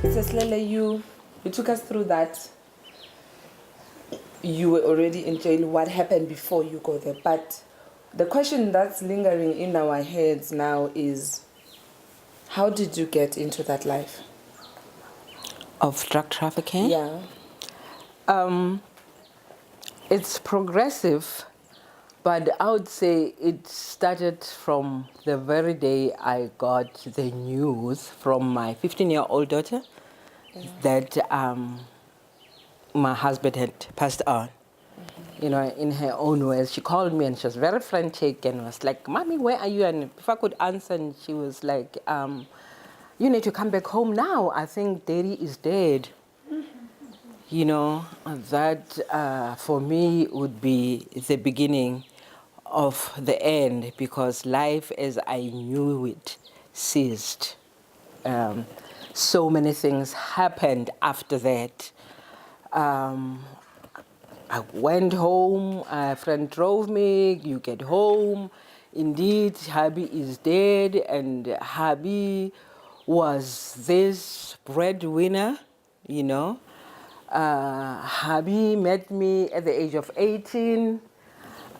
Seslele, you took us through that. You were already in jail. What happened before you go there? But the question that's lingering in our heads now is, how did you get into that life? Of drug trafficking? Yeah. It's progressive, but I would say it started from the very day I got the news from my 15-year-old daughter that my husband had passed on. You know, in her own words, she called me and she was very frantic and was like, "Mommy, where are you?" And if I could answer, and she was like, "You need to come back home now. I think Daddy is dead." You know, that for me would be the beginning of the end, because life as I knew it ceased. So many things happened after that. I went home, a friend drove me, you get home. Indeed, hubby is dead, and hubby was this breadwinner, you know. Hubby met me at the age of 18.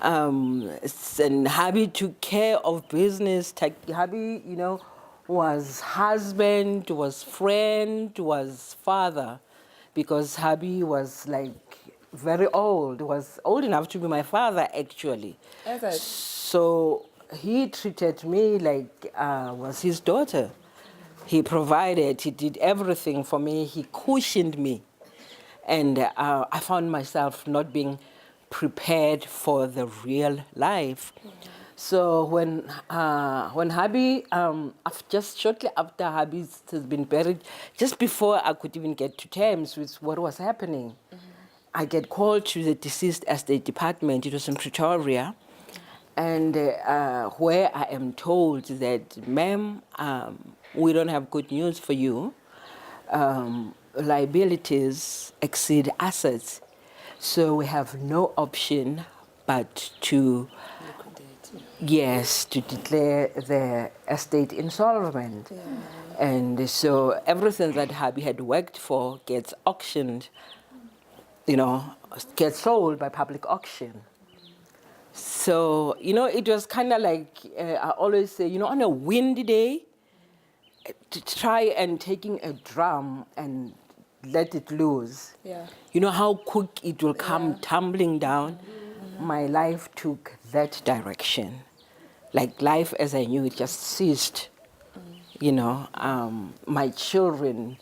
And hubby took care of business. Hubby, you know, was husband, was friend, was father, because hubby was like very old, was old enough to be my father actually. Okay. So he treated me like was his daughter. He provided, he did everything for me, he cushioned me. And I found myself not being prepared for the real life. So when hubby, just shortly after hubby has been buried, just before I could even get to terms with what was happening, I get called to the deceased estate department. It was in Pretoria, and where I am told that, "Ma'am, we don't have good news for you. Liabilities exceed assets, so we have no option but to yes, to declare the estate insolvent." Yeah. And so everything that hubby had worked for gets auctioned, you know, gets sold by public auction. So, you know, it was kind of like, I always say, you know, on a windy day, to try and taking a drum and let it loose. Yeah. You know how quick it will come Yeah. tumbling down? My life took that direction. Like life as I knew it just ceased. You know, my children,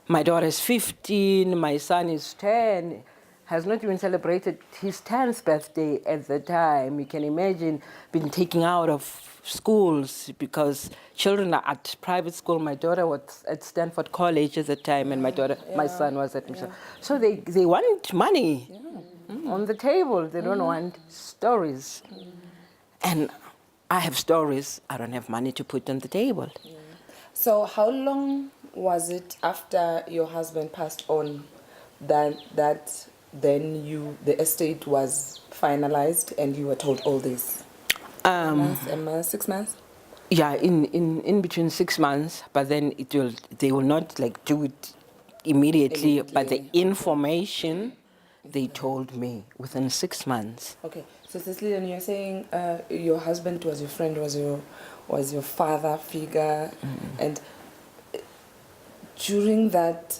my daughter is 15, my son is 10, has not even celebrated his 10th birthday at the time. You can imagine being taken out of schools because children are at private school. My daughter was at Stanford College at the time, and my son was at Mission. So they want money on the table. They don't want stories. And I have stories. I don't have money to put on the table. So how long was it after your husband passed on that then the estate was finalized and you were told all this? A month, 6 months? Yeah, in between 6 months, but then they will not like do it immediately. But the information they told me within 6 months. Okay, so Cecily, and you're saying your husband was your friend, was your father figure, and during that,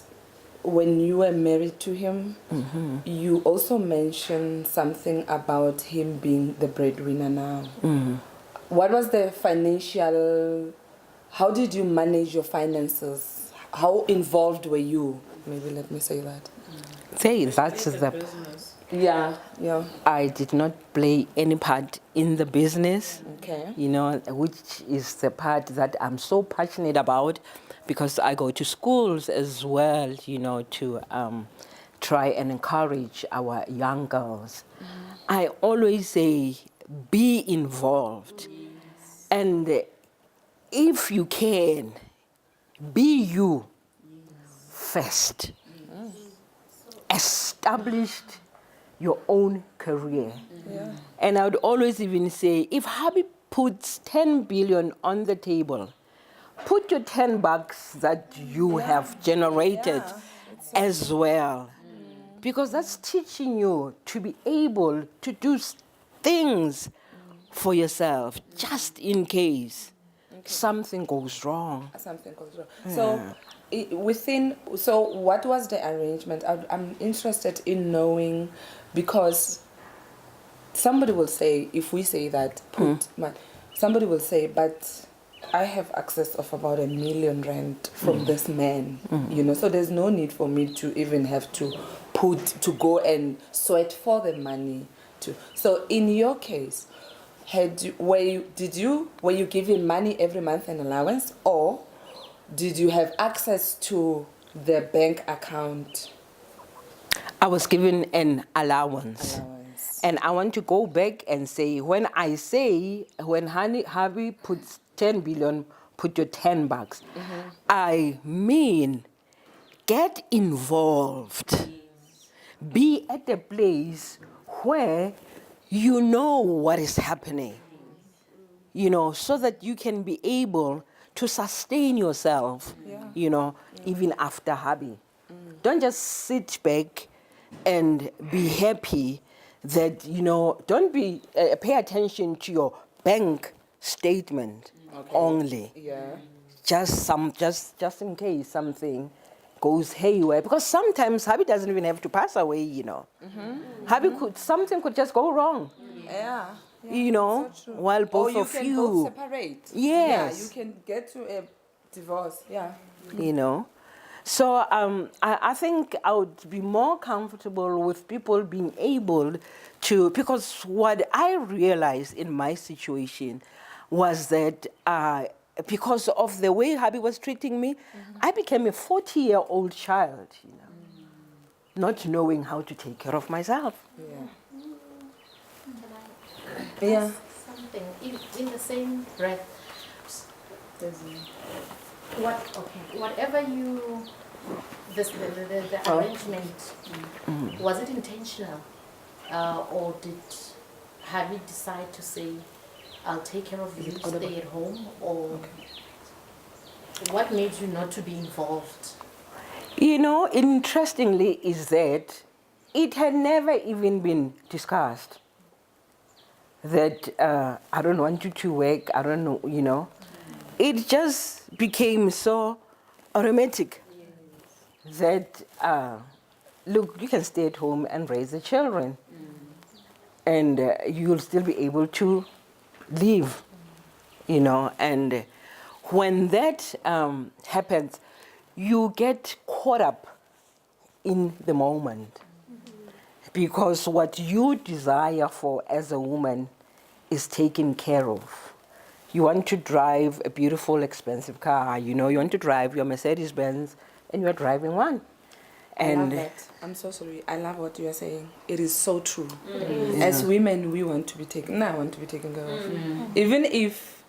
when you were married to him, you also mentioned something about him being the breadwinner now. What was the financial? How did you manage your finances? How involved were you? Maybe let me say that. That's the. Yeah. I did not play any part in the business. Okay. You know, which is the part that I'm so passionate about, because I go to schools as well, you know, to try and encourage our young girls. I always say, be involved. And if you can, be you first. Established your own career. Yeah. And I would always even say, if hubby puts 10 billion on the table, put your 10 bucks that you have generated as well. Because that's teaching you to be able to do things for yourself, just in case something goes wrong. Something goes wrong. So what was the arrangement? I'm interested in knowing, because somebody will say, if we say that, somebody will say, but I have access of about R1 million from this man, so there's no need for me to even have to go and sweat for the money. So in your case, were you given money every month, an allowance, or did you have access to the bank account? I was given an allowance. And I want to go back and say, when Harvey puts 10 billion, put your 10 bucks, I mean, get involved. Be at a place where you know what is happening, so that you can be able to sustain yourself, even after Harvey. Don't just sit back and be happy that, don't pay attention to your bank statement only. Yeah. Just in case something goes haywire, because sometimes Hubby doesn't even have to pass away, Hubby something could just go wrong. Yeah. So while both of you can both separate. Yes. Yeah, you can get to a divorce. Yeah. So I think I would be more comfortable with people being able to, because what I realized in my situation was that because of the way Hubby was treating me, I became a 40-year-old child, not knowing how to take care of myself. Yeah. Something in the same breath. Whatever the arrangement, was it intentional, or did Harvey decide to say, I'll take care of you, stay at home, or what made you not to be involved? Interestingly is that it had never even been discussed that I don't want you to work, I don't know, It just became so automatic that, look, you can stay at home and raise the children, and you'll still be able to live, and when that happens, you get caught up in the moment, because what you desire for as a woman is taken care of. You want to drive a beautiful, expensive car, you want to drive your Mercedes-Benz, and you're driving one. I love that. I'm so sorry. I love what you are saying. It is so true. As women, we want to be taken. I want to be taken care of. Even if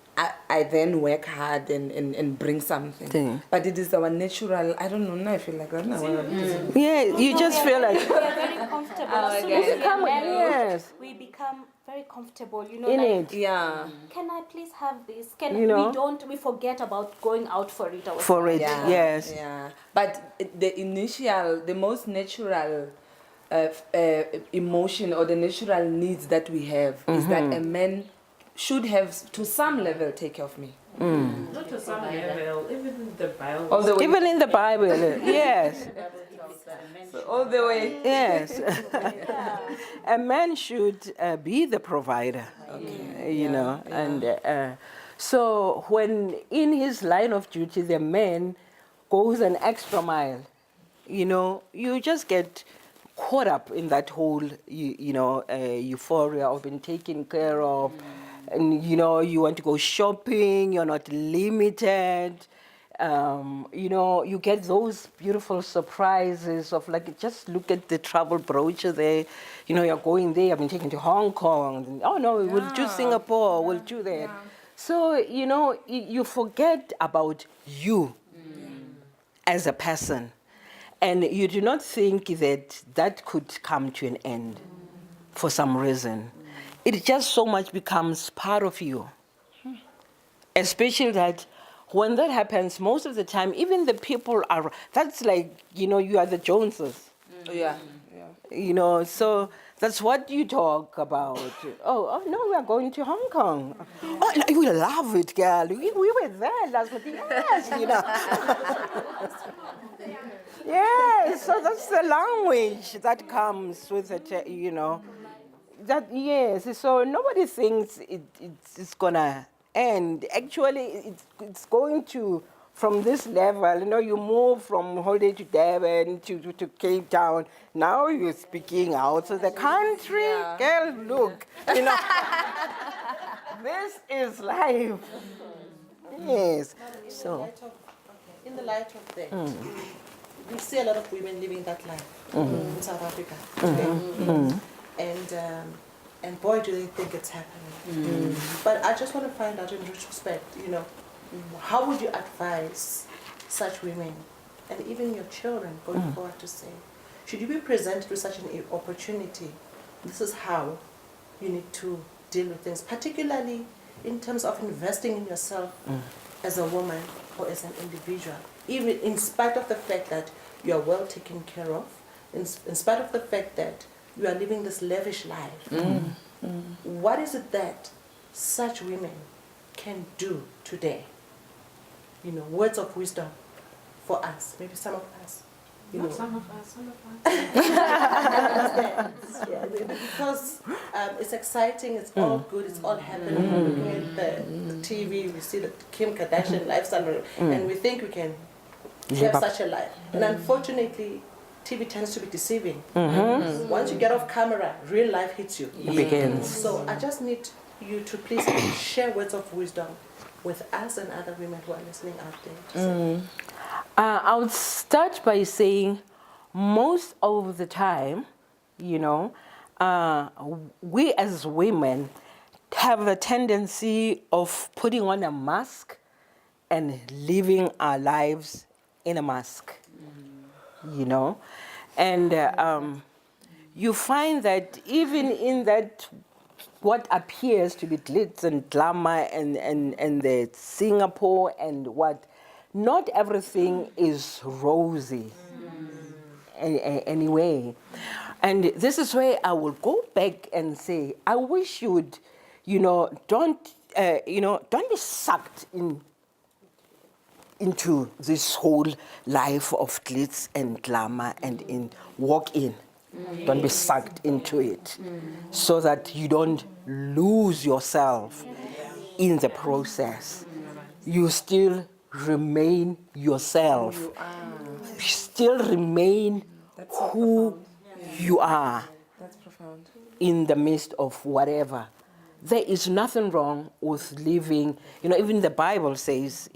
I then work hard and bring something. But it is our natural, I don't know, now I feel like that. Yeah, you just feel like... We are very comfortable. As soon as we are married, we become very comfortable, in it. Yeah. Can I please have this? We forget about going out for it ourselves. For it, Yeah. yes. Yeah. But the most natural emotion or the natural needs that we have is that a man should have, to some level, take care of me. Not to some level, even in the Bible. Even in the Bible, yes. So all the way. Yes. A man should be the provider, and so when in his line of duty the man goes an extra mile, you just get caught up in that whole, euphoria of being taken care of. And, you want to go shopping, you're not limited. You get those beautiful surprises of, like, just look at the travel brochure there. You're going there, I've been taken to Hong Kong. Oh, no, we'll do Singapore, we'll do that. So, you forget about you as a person. And you do not think that could come to an end for some reason. It just so much becomes part of you. Especially that when that happens, most of the time, even the people are, that's like, you are the Joneses. Yeah. So that's what you talk about. Oh no, we are going to Hong Kong. Oh, we love it, girl. We were there last month. Yes, Yes, so that's the language that comes with it, That, yes, so nobody thinks it's gonna end. Actually, it's going to, from this level, you move from Holiday to Durban to Cape Town. Now you're speaking out of the country. Yeah. Girl, look, this is life. Yes. So. In the light of that, we see a lot of women living that life in South Africa today. And boy, do they think it's happening. But I just want to find out in retrospect, how would you advise such women and even your children going forward to say, should you be presented with such an opportunity, this is how you need to deal with things, particularly in terms of investing in yourself as a woman or as an individual, even in spite of the fact that you are well taken care of, in spite of the fact that you are living this lavish life. What is it that such women can do today? Words of wisdom for us, maybe some of us. Some of us. Yeah, because it's exciting, it's all good, it's all happening. We're looking at the TV, we see the Kim Kardashian lifestyle, and we think we can have such a life. And unfortunately, TV tends to be deceiving. Once you get off camera, real life hits you. It begins. So I just need you to please share words of wisdom with us and other women who are listening out there. I would start by saying most of the time, we as women have a tendency of putting on a mask and living our lives in a mask, And you find that even in that what appears to be glitz and glamour and the Singapore and what, not everything is rosy anyway. And this is where I will go back and say, I wish you would, don't be sucked into this whole life of glitz and glamour and walk in. Don't be sucked into it so that you don't lose yourself in the process. You still remain yourself. You still remain who you are. That's profound. In the midst of whatever. There is nothing wrong with living, even the Bible says,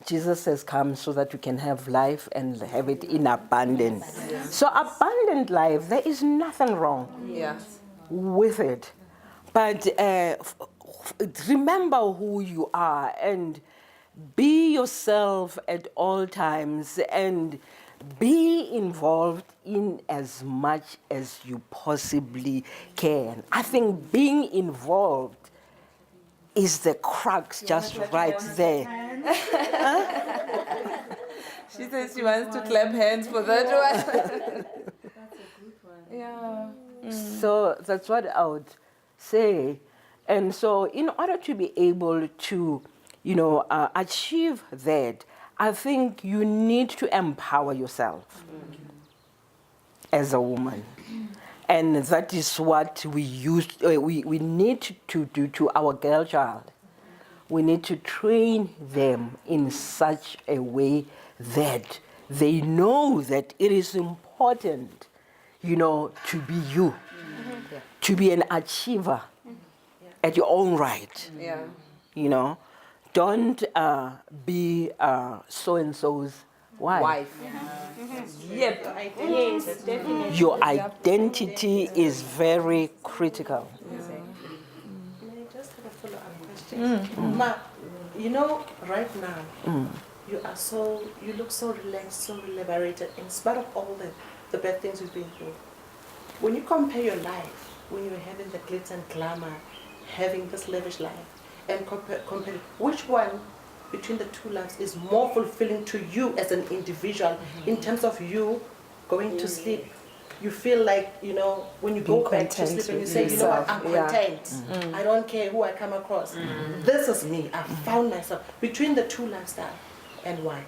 Jesus has come so that we can have life and have it in abundance. So abundant life, there is nothing wrong with it. But remember who you are and be yourself at all times and be involved in as much as you possibly can. I think being involved is the crux just right there. She says she wants to clap hands for that one. That's a good one. Yeah. So that's what I would say. And so in order to be able to, achieve that, I think you need to empower yourself as a woman. And that is what we need to do to our girl child. We need to train them in such a way that they know that it is important, to be you, to be an achiever at your own right. Yeah. Don't be so-and-so's wife. Yep. Yes, definitely. Your identity is very critical. May I just have a follow-up question? Ma, right now, you look so relaxed, so liberated, in spite of all the bad things you've been through. When you compare your life, when you were having the glitz and glamour, having this lavish life, and compare. Which one between the two lives is more fulfilling to you as an individual in terms of you going to sleep? You feel like, you know, when you go back to sleep and you say, you know what, I'm content. I don't care who I come across. This is me. I found myself between the two lifestyles. And why?